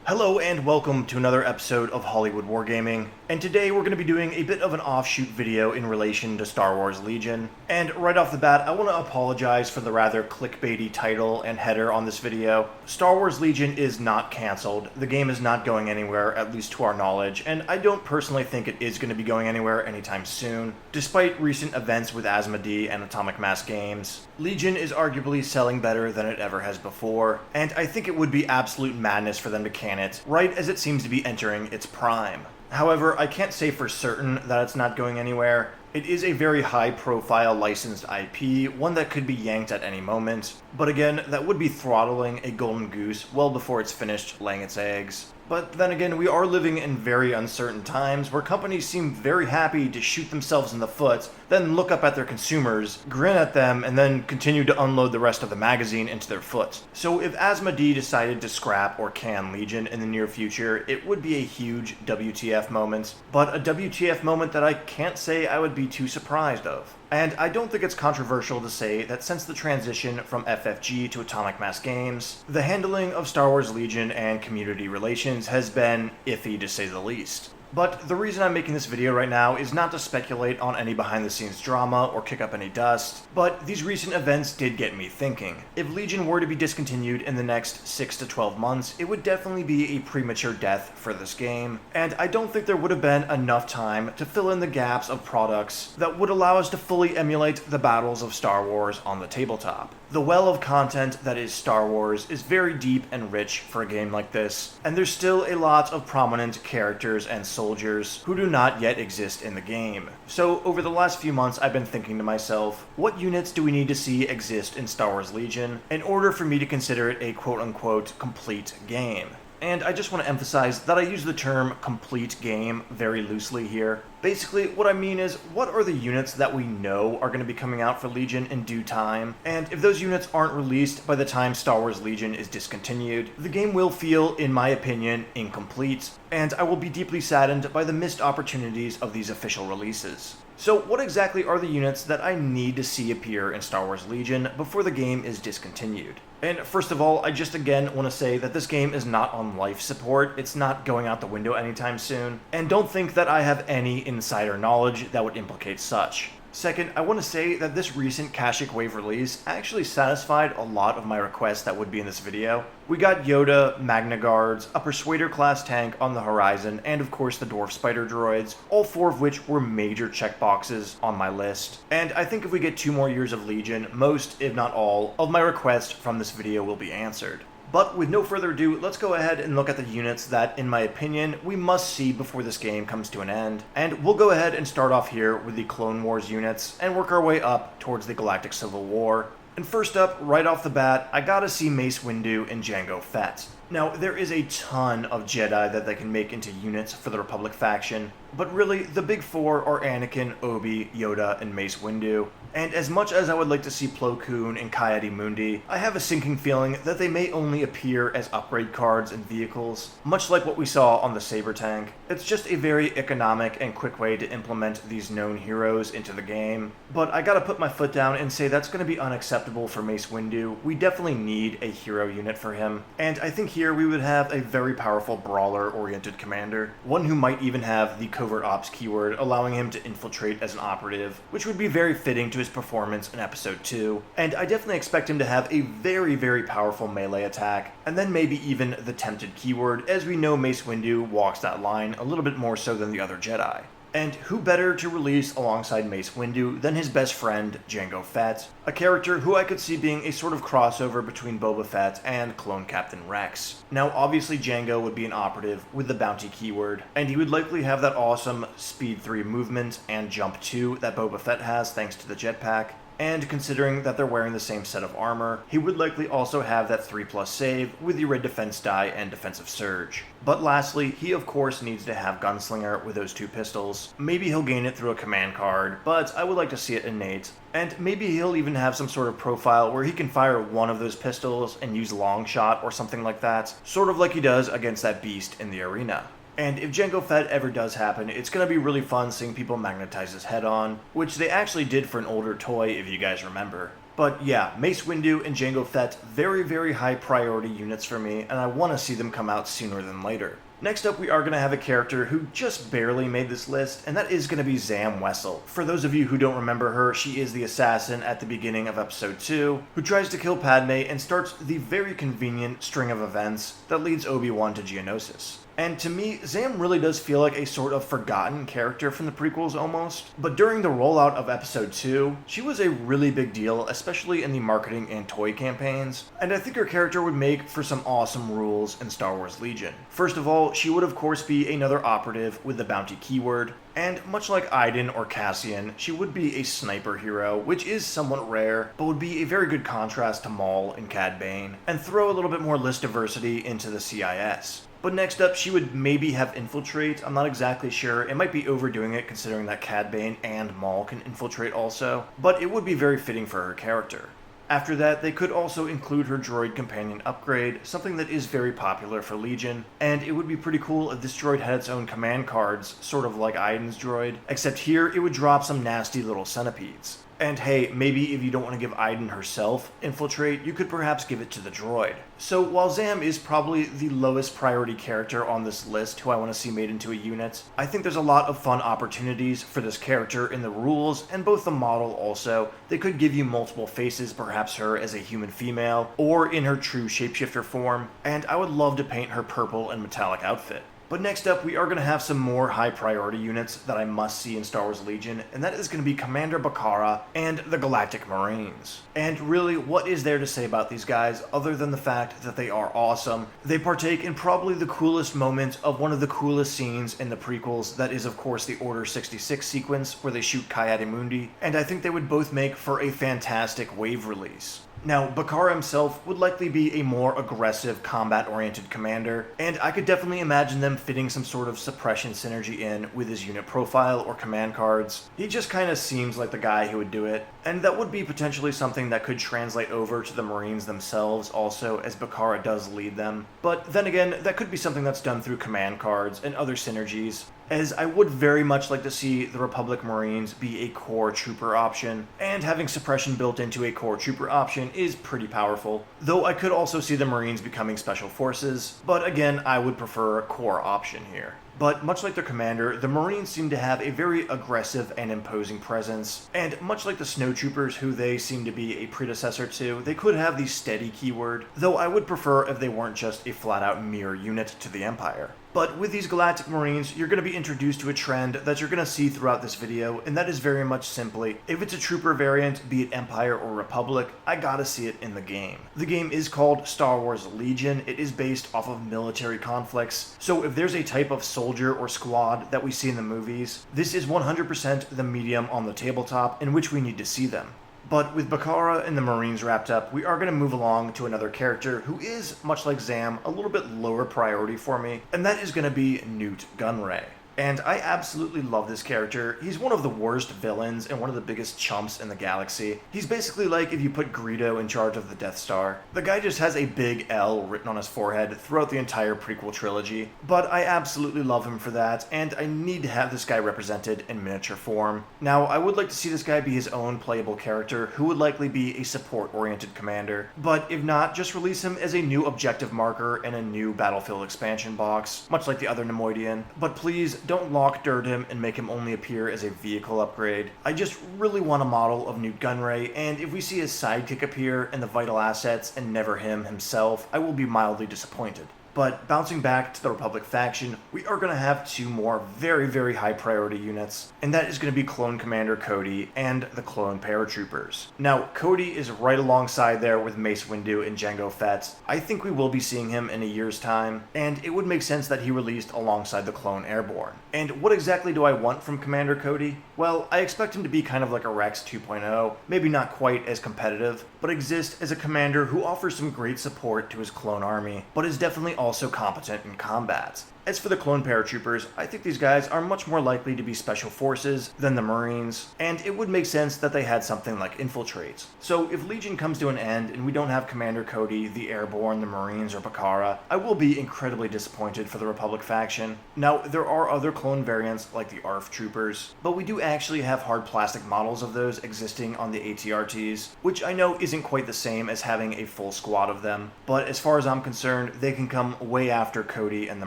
Hello and welcome to another episode of Hollywood Wargaming, and today we're going to be doing a bit of an offshoot video in relation to Star Wars Legion. And right off the bat, I want to apologize for the rather clickbaity title and header on this video. Star Wars Legion is not cancelled, the game is not going anywhere, at least to our knowledge, and I don't personally think it is going to be going anywhere anytime soon. Despite recent events with Asmodee and Atomic Mass Games, Legion is arguably selling better than it ever has before, and I think it would be absolute madness for them to cancel it right as it seems to be entering its prime. However, I can't say for certain that it's not going anywhere. It is a very high-profile licensed IP, one that could be yanked at any moment, but again, that would be throttling a golden goose well before it's finished laying its eggs. But then again, we are living in very uncertain times where companies seem very happy to shoot themselves in the foot, then look up at their consumers, grin at them, and then continue to unload the rest of the magazine into their foot. So if Asmodee decided to scrap or can Legion in the near future, it would be a huge WTF moment, but a WTF moment that I can't say I would be too surprised of. And I don't think it's controversial to say that since the transition from FFG to Atomic Mass Games, the handling of Star Wars Legion and community relations has been iffy to say the least. But the reason I'm making this video right now is not to speculate on any behind-the-scenes drama or kick up any dust, but these recent events did get me thinking. If Legion were to be discontinued in the next 6 to 12 months, it would definitely be a premature death for this game, and I don't think there would have been enough time to fill in the gaps of products that would allow us to fully emulate the battles of Star Wars on the tabletop. The well of content that is Star Wars is very deep and rich for a game like this, and there's still a lot of prominent characters and soldiers who do not yet exist in the game. So over the last few months I've been thinking to myself, what units do we need to see exist in Star Wars Legion in order for me to consider it a quote-unquote complete game? And I just want to emphasize that I use the term complete game very loosely here. Basically, what I mean is, what are the units that we know are going to be coming out for Legion in due time? And if those units aren't released by the time Star Wars Legion is discontinued, the game will feel, in my opinion, incomplete, and I will be deeply saddened by the missed opportunities of these official releases. So what exactly are the units that I need to see appear in Star Wars Legion before the game is discontinued? And first of all, I just again want to say that this game is not on life support, it's not going out the window anytime soon, and don't think that I have any insider knowledge that would implicate such. Second, I want to say that this recent Kashyyyk Wave release actually satisfied a lot of my requests that would be in this video. We got Yoda, Magna Guards, a Persuader class tank on the horizon, and of course the Dwarf Spider droids, all four of which were major checkboxes on my list. And I think if we get 2 more years of Legion, most, if not all, of my requests from this video will be answered. But with no further ado, let's go ahead and look at the units that, in my opinion, we must see before this game comes to an end. And we'll go ahead and start off here with the Clone Wars units, and work our way up towards the Galactic Civil War. And first up, right off the bat, I gotta see Mace Windu and Jango Fett. Now, there is a ton of Jedi that they can make into units for the Republic faction, but really, the big 4 are Anakin, Obi, Yoda, and Mace Windu. And as much as I would like to see Plo Koon and Ki-Adi-Mundi, I have a sinking feeling that they may only appear as upgrade cards and vehicles, much like what we saw on the Saber tank. It's just a very economic and quick way to implement these known heroes into the game. But I gotta put my foot down and say that's gonna be unacceptable for Mace Windu. We definitely need a hero unit for him, and I think here we would have a very powerful brawler-oriented commander, one who might even have the covert ops keyword, allowing him to infiltrate as an operative, which would be very fitting to his performance in Episode 2. And I definitely expect him to have a very powerful melee attack, and then maybe even the tempted keyword, as we know Mace Windu walks that line a little bit more so than the other Jedi. And who better to release alongside Mace Windu than his best friend, Jango Fett, a character who I could see being a sort of crossover between Boba Fett and Clone Captain Rex. Now, obviously Jango would be an operative with the bounty keyword, and he would likely have that awesome Speed 3 movement and Jump 2 that Boba Fett has thanks to the jetpack. And considering that they're wearing the same set of armor, he would likely also have that 3+ save with the red defense die and defensive surge. But lastly, he of course needs to have Gunslinger with those 2 pistols. Maybe he'll gain it through a command card, but I would like to see it innate. And maybe he'll even have some sort of profile where he can fire one of those pistols and use long shot or something like that, sort of like he does against that beast in the arena. And if Jango Fett ever does happen, it's going to be really fun seeing people magnetize his head on, which they actually did for an older toy if you guys remember. But yeah, Mace Windu and Jango Fett, very, very high priority units for me, and I want to see them come out sooner than later. Next up, we are going to have a character who just barely made this list, and that is going to be Zam Wesell. For those of you who don't remember her, she is the assassin at the beginning of Episode 2, who tries to kill Padme and starts the very convenient string of events that leads Obi-Wan to Geonosis. And to me, Zam really does feel like a sort of forgotten character from the prequels almost. But during the rollout of Episode 2, she was a really big deal, especially in the marketing and toy campaigns. And I think her character would make for some awesome rules in Star Wars Legion. First of all, she would of course be another operative with the bounty keyword. And much like Iden or Cassian, she would be a sniper hero, which is somewhat rare, but would be a very good contrast to Maul and Cad Bane, and throw a little bit more list diversity into the CIS. But next up, she would maybe have Infiltrate. I'm not exactly sure. It might be overdoing it considering that Cad Bane and Maul can infiltrate also, but it would be very fitting for her character. After that, they could also include her droid companion upgrade, something that is very popular for Legion, and it would be pretty cool if this droid had its own command cards, sort of like Iden's droid, except here it would drop some nasty little centipedes. And hey, maybe if you don't want to give Iden herself Infiltrate, you could perhaps give it to the droid. So while Zam is probably the lowest priority character on this list who I want to see made into a unit, I think there's a lot of fun opportunities for this character in the rules and both the model also. They could give you multiple faces, perhaps her as a human female, or in her true shapeshifter form, and I would love to paint her purple and metallic outfit. But next up, we are going to have some more high priority units that I must see in Star Wars Legion, and that is going to be Commander Bacara and the Galactic Marines. And really, what is there to say about these guys other than the fact that they are awesome? They partake in probably the coolest moment of one of the coolest scenes in the prequels, that is of course the Order 66 sequence where they shoot Ki-Adi-Mundi, and I think they would both make for a fantastic wave release. Now, Bacara himself would likely be a more aggressive, combat-oriented commander, and I could definitely imagine them fitting some sort of suppression synergy in with his unit profile or command cards. He just kind of seems like the guy who would do it, and that would be potentially something that could translate over to the Marines themselves also, as Bacara does lead them. But then again, that could be something that's done through command cards and other synergies, as I would very much like to see the Republic Marines be a core trooper option, and having suppression built into a core trooper option is pretty powerful, though I could also see the Marines becoming special forces, but again, I would prefer a core option here. But much like their commander, the Marines seem to have a very aggressive and imposing presence, and much like the snowtroopers who they seem to be a predecessor to, they could have the steady keyword, though I would prefer if they weren't just a flat-out mirror unit to the Empire. But with these Galactic Marines, you're going to be introduced to a trend that you're going to see throughout this video, and that is very much simply, if it's a trooper variant, be it Empire or Republic, I gotta see it in the game. The game is called Star Wars Legion. It is based off of military conflicts, so if there's a type of soldier or squad that we see in the movies, this is 100% the medium on the tabletop in which we need to see them. But with Bacara and the Marines wrapped up, we are going to move along to another character who is, much like Zam, a little bit lower priority for me, and that is going to be Nute Gunray. And I absolutely love this character. He's one of the worst villains and one of the biggest chumps in the galaxy. He's basically like if you put Greedo in charge of the Death Star. The guy just has a big L written on his forehead throughout the entire prequel trilogy. But I absolutely love him for that, and I need to have this guy represented in miniature form. Now, I would like to see this guy be his own playable character who would likely be a support-oriented commander. But if not, just release him as a new objective marker and a new Battlefield expansion box, much like the other Neimoidian. But please, don't lock dirt him and make him only appear as a vehicle upgrade. I just really want a model of Nute Gunray, and if we see his sidekick appear and the vital assets and never him himself, I will be mildly disappointed. But bouncing back to the Republic faction, we are going to have two more very, very high priority units, and that is going to be Clone Commander Cody and the Clone Paratroopers. Now, Cody is right alongside there with Mace Windu and Jango Fett. I think we will be seeing him in a year's time, and it would make sense that he released alongside the Clone Airborne. And what exactly do I want from Commander Cody? Well, I expect him to be kind of like a Rex 2.0, maybe not quite as competitive, but exist as a commander who offers some great support to his clone army, but is definitely also competent in combat. As for the clone paratroopers, I think these guys are much more likely to be special forces than the Marines, and it would make sense that they had something like infiltrates. So if Legion comes to an end and we don't have Commander Cody, the Airborne, the Marines, or Bakara, I will be incredibly disappointed for the Republic faction. Now, there are other clone variants like the ARF troopers, but we do actually have hard plastic models of those existing on the ATRTs, which I know isn't quite the same as having a full squad of them, but as far as I'm concerned, they can come way after Cody and the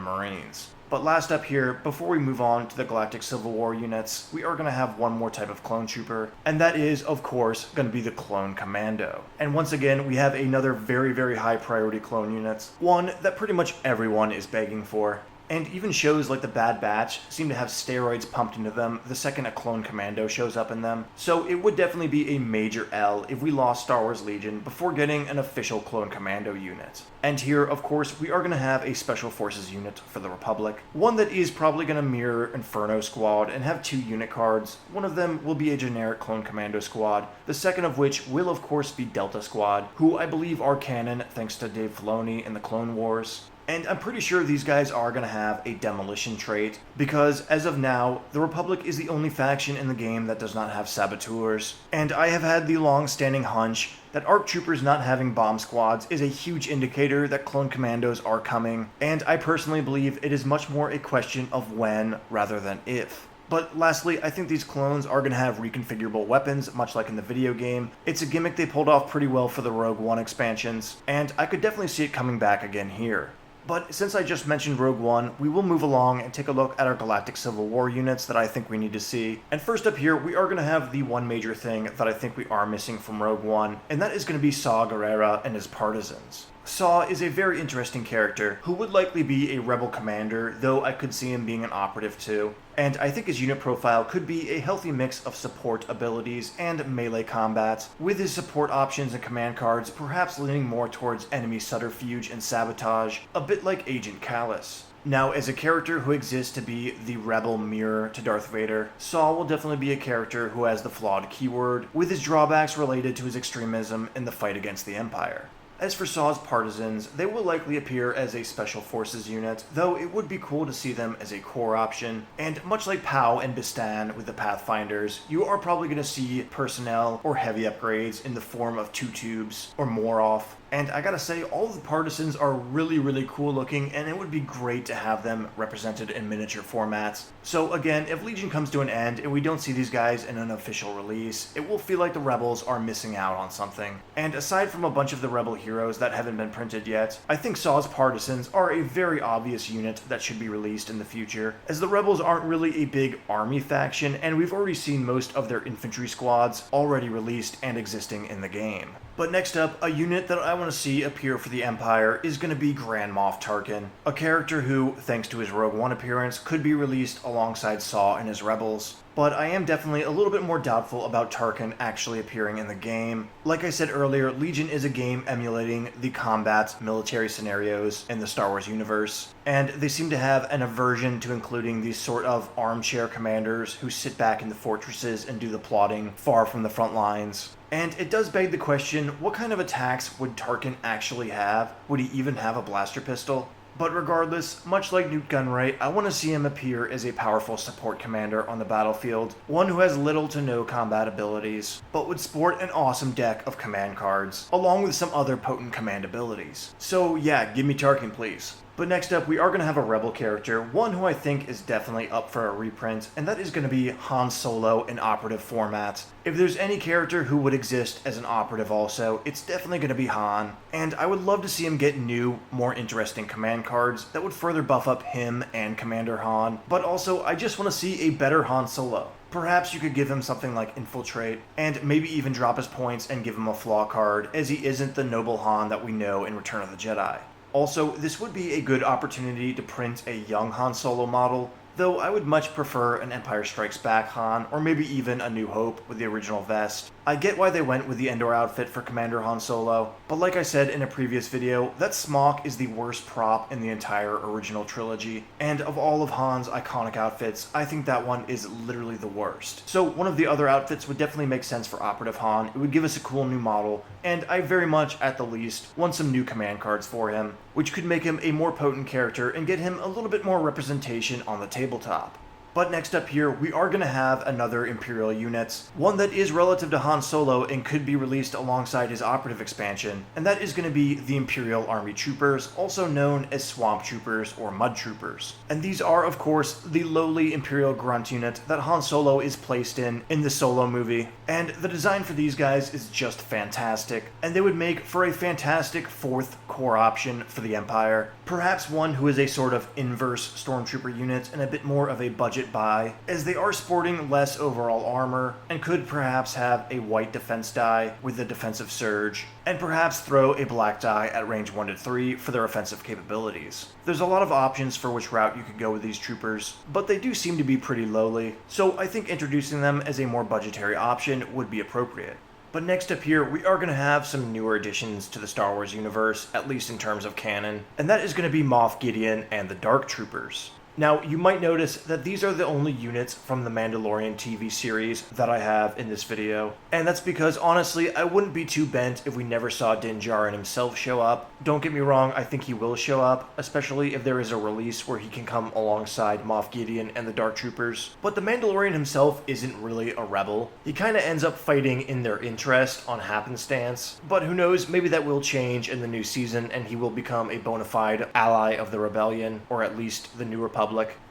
Marines. But last up here, before we move on to the Galactic Civil War units, we are going to have one more type of clone trooper, and that is, of course, going to be the Clone Commando. And once again, we have another very, very high priority clone unit, one that pretty much everyone is begging for. And even shows like the Bad Batch seem to have steroids pumped into them the second a Clone Commando shows up in them. So it would definitely be a major L if we lost Star Wars Legion before getting an official Clone Commando unit. And here, of course, we are going to have a Special Forces unit for the Republic. One that is probably going to mirror Inferno Squad and have 2 unit cards. One of them will be a generic Clone Commando squad, the second of which will of course be Delta Squad, who I believe are canon thanks to Dave Filoni in the Clone Wars. And I'm pretty sure these guys are going to have a demolition trait, because as of now, the Republic is the only faction in the game that does not have saboteurs. And I have had the long-standing hunch that ARC troopers not having bomb squads is a huge indicator that clone commandos are coming, and I personally believe it is much more a question of when rather than if. But lastly, I think these clones are going to have reconfigurable weapons, much like in the video game. It's a gimmick they pulled off pretty well for the Rogue One expansions, and I could definitely see it coming back again here. But since I just mentioned Rogue One, we will move along and take a look at our Galactic Civil War units that I think we need to see. And first up here, we are going to have the one major thing that I think we are missing from Rogue One, and that is going to be Saw Gerrera and his partisans. Saw is a very interesting character who would likely be a rebel commander, though I could see him being an operative too. And I think his unit profile could be a healthy mix of support abilities and melee combat, with his support options and command cards perhaps leaning more towards enemy subterfuge and sabotage, a bit like Agent Kallus. Now, as a character who exists to be the rebel mirror to Darth Vader, Saw will definitely be a character who has the flawed keyword, with his drawbacks related to his extremism in the fight against the Empire. As for Saw's partisans, they will likely appear as a Special Forces unit, though it would be cool to see them as a core option, and much like Pow and Bistan with the Pathfinders, you are probably going to see personnel or heavy upgrades in the form of 2 tubes or Moroff. And I gotta say, all of the partisans are really, really cool looking, and it would be great to have them represented in miniature formats. So again, if Legion comes to an end and we don't see these guys in an official release, it will feel like the Rebels are missing out on something. And aside from a bunch of the Rebel heroes that haven't been printed yet, I think Saw's partisans are a very obvious unit that should be released in the future, as the Rebels aren't really a big army faction, and we've already seen most of their infantry squads already released and existing in the game. But next up, a unit that I want to see appear for the Empire is going to be Grand Moff Tarkin, a character who, thanks to his Rogue One appearance, could be released alongside Saw and his Rebels. But I am definitely a little bit more doubtful about Tarkin actually appearing in the game. Like I said earlier, Legion is a game emulating the combat military scenarios in the Star Wars universe, and they seem to have an aversion to including these sort of armchair commanders who sit back in the fortresses and do the plotting far from the front lines. And it does beg the question, what kind of attacks would Tarkin actually have? Would he even have a blaster pistol? But regardless, much like Nute Gunray, I want to see him appear as a powerful support commander on the battlefield, one who has little to no combat abilities, but would sport an awesome deck of command cards, along with some other potent command abilities. So yeah, give me Tarkin please. But next up, we are going to have a Rebel character, one who I think is definitely up for a reprint, and that is going to be Han Solo in operative format. If there's any character who would exist as an operative also, it's definitely going to be Han, and I would love to see him get new, more interesting command cards that would further buff up him and Commander Han, but also I just want to see a better Han Solo. Perhaps you could give him something like Infiltrate, and maybe even drop his points and give him a flaw card, as he isn't the noble Han that we know in Return of the Jedi. Also, this would be a good opportunity to print a young Han Solo model, though I would much prefer an Empire Strikes Back Han, or maybe even a New Hope with the original vest. I get why they went with the Endor outfit for Commander Han Solo, but like I said in a previous video, that smock is the worst prop in the entire original trilogy, and of all of Han's iconic outfits, I think that one is literally the worst. So one of the other outfits would definitely make sense for Operative Han, it would give us a cool new model, and I very much, at the least, want some new command cards for him. which could make him a more potent character and get him a little bit more representation on the tabletop. But next up here, we are going to have another Imperial unit, one that is relative to Han Solo and could be released alongside his operative expansion, and that is going to be the Imperial Army Troopers, also known as Swamp Troopers or Mud Troopers. And these are, of course, the lowly Imperial grunt unit that Han Solo is placed in the Solo movie, and the design for these guys is just fantastic, and they would make for a fantastic fourth core option for the Empire, perhaps one who is a sort of inverse Stormtrooper unit and a bit more of a budget buy, as they are sporting less overall armor and could perhaps have a white defense die with the defensive surge, and perhaps throw a black die at range 1 to 3 for their offensive capabilities. There's a lot of options for which route you could go with these troopers, but they do seem to be pretty lowly, so I think introducing them as a more budgetary option would be appropriate. But next up here, we are going to have some newer additions to the Star Wars universe, at least in terms of canon, and that is going to be Moff Gideon and the Dark Troopers. Now, you might notice that these are the only units from the Mandalorian TV series that I have in this video, and that's because, honestly, I wouldn't be too bent if we never saw Din Djarin himself show up. Don't get me wrong, I think he will show up, especially if there is a release where he can come alongside Moff Gideon and the Dark Troopers, but the Mandalorian himself isn't really a rebel. He kinda ends up fighting in their interest on happenstance, but who knows, maybe that will change in the new season and he will become a bona fide ally of the rebellion, or at least the New Republic.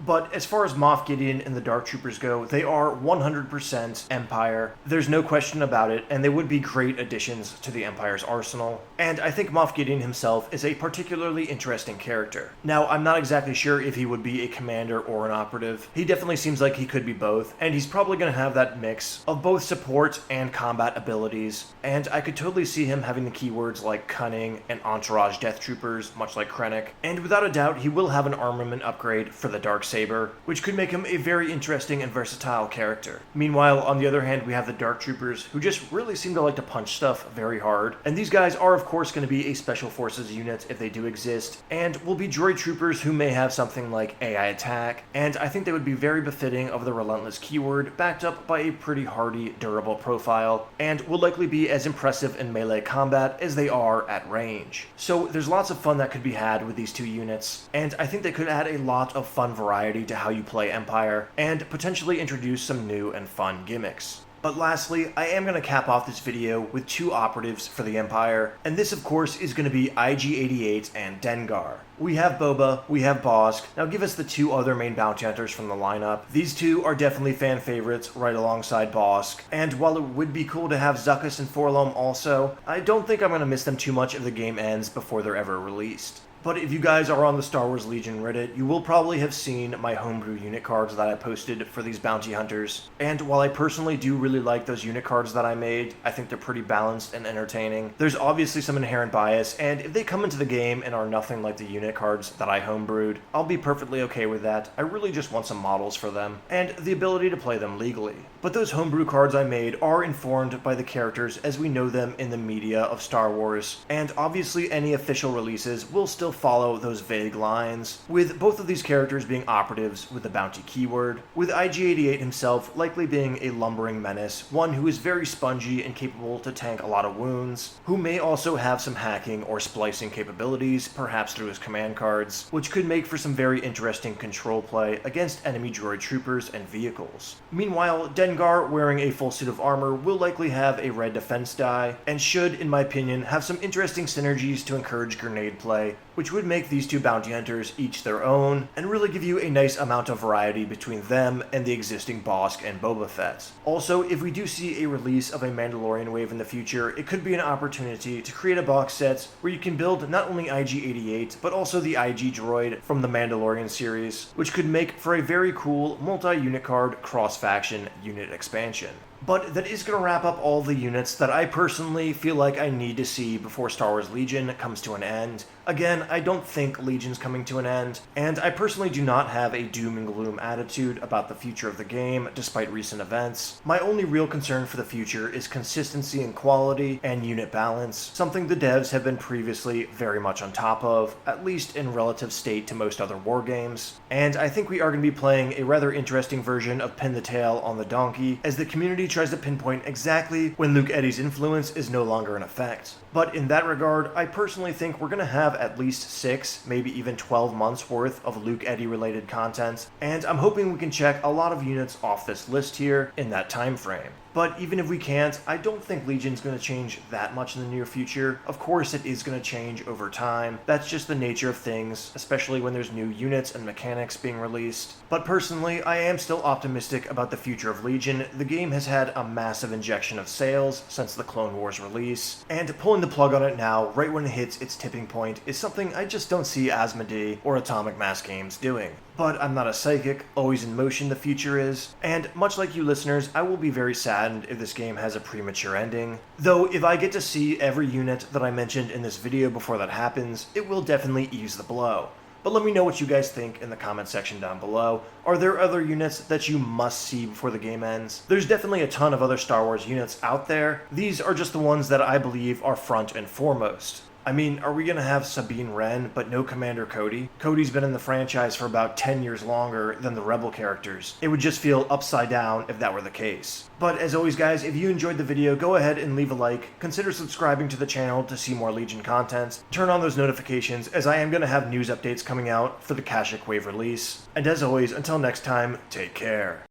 But as far as Moff Gideon and the Dark Troopers go, they are 100% Empire. There's no question about it, and they would be great additions to the Empire's arsenal. And I think Moff Gideon himself is a particularly interesting character. Now, I'm not exactly sure if he would be a commander or an operative. He definitely seems like he could be both, and he's probably going to have that mix of both support and combat abilities. And I could totally see him having the keywords like cunning and entourage death troopers, much like Krennic. And without a doubt, he will have an armament upgrade for the Darksaber, which could make him a very interesting and versatile character. Meanwhile, on the other hand, we have the Dark Troopers, who just really seem to like to punch stuff very hard. And these guys are, of course, going to be a Special Forces unit if they do exist, and will be droid troopers who may have something like AI attack, and I think they would be very befitting of the Relentless keyword, backed up by a pretty hardy, durable profile, and will likely be as impressive in melee combat as they are at range. So there's lots of fun that could be had with these two units, and I think they could add a lot of fun variety to how you play Empire, and potentially introduce some new and fun gimmicks. But lastly, I am going to cap off this video with two operatives for the Empire, and this of course is going to be IG-88 and Dengar. We have Boba, we have Bossk. Now give us the two other main bounty hunters from the lineup. These two are definitely fan favorites right alongside Bossk, and while it would be cool to have Zuckuss and 4-LOM also, I don't think I'm going to miss them too much if the game ends before they're ever released. But if you guys are on the Star Wars Legion Reddit, you will probably have seen my homebrew unit cards that I posted for these bounty hunters. And while I personally do really like those unit cards that I made, I think they're pretty balanced and entertaining. There's obviously some inherent bias, and if they come into the game and are nothing like the unit cards that I homebrewed, I'll be perfectly okay with that. I really just want some models for them, and the ability to play them legally. But those homebrew cards I made are informed by the characters as we know them in the media of Star Wars, and obviously any official releases will still follow those vague lines, with both of these characters being operatives with the bounty keyword, with IG-88 himself likely being a lumbering menace, one who is very spongy and capable to tank a lot of wounds, who may also have some hacking or splicing capabilities, perhaps through his command cards, which could make for some very interesting control play against enemy droid troopers and vehicles. Meanwhile, Dengar, wearing a full suit of armor, will likely have a red defense die, and should, in my opinion, have some interesting synergies to encourage grenade play, which would make these two bounty hunters each their own, and really give you a nice amount of variety between them and the existing Bossk and Boba Fett. Also, if we do see a release of a Mandalorian wave in the future, it could be an opportunity to create a box set where you can build not only IG-88, but also the IG droid from the Mandalorian series, which could make for a very cool multi-unit card cross-faction unit expansion. But that is going to wrap up all the units that I personally feel like I need to see before Star Wars Legion comes to an end. Again, I don't think Legion's coming to an end, and I personally do not have a doom and gloom attitude about the future of the game, despite recent events. My only real concern for the future is consistency in quality and unit balance, something the devs have been previously very much on top of, at least in relative state to most other wargames. And I think we are going to be playing a rather interesting version of Pin the Tail on the Donkey, as the community tries to pinpoint exactly when Luke Eddy's influence is no longer in effect. But in that regard, I personally think we're going to have have at least 6, maybe even 12 months worth of Luke Eddy related content, and I'm hoping we can check a lot of units off this list here in that time frame. But even if we can't, I don't think Legion's going to change that much in the near future. Of course it is going to change over time. That's just the nature of things, especially when there's new units and mechanics being released. But personally, I am still optimistic about the future of Legion. The game has had a massive injection of sales since the Clone Wars release, and pulling the plug on it now, right when it hits its tipping point, is something I just don't see Asmodee or Atomic Mass Games doing. But I'm not a psychic, always in motion the future is, and much like you listeners, I will be very saddened if this game has a premature ending. Though if I get to see every unit that I mentioned in this video before that happens, it will definitely ease the blow. But let me know what you guys think in the comment section down below. Are there other units that you must see before the game ends? There's definitely a ton of other Star Wars units out there. These are just the ones that I believe are front and foremost. I mean, are we gonna have Sabine Wren, but no Commander Cody? Cody's been in the franchise for about 10 years longer than the Rebel characters. It would just feel upside down if that were the case. But as always guys, if you enjoyed the video, go ahead and leave a like, consider subscribing to the channel to see more Legion content, turn on those notifications as I am gonna have news updates coming out for the Kashyyyk Wave release. And as always, until next time, take care.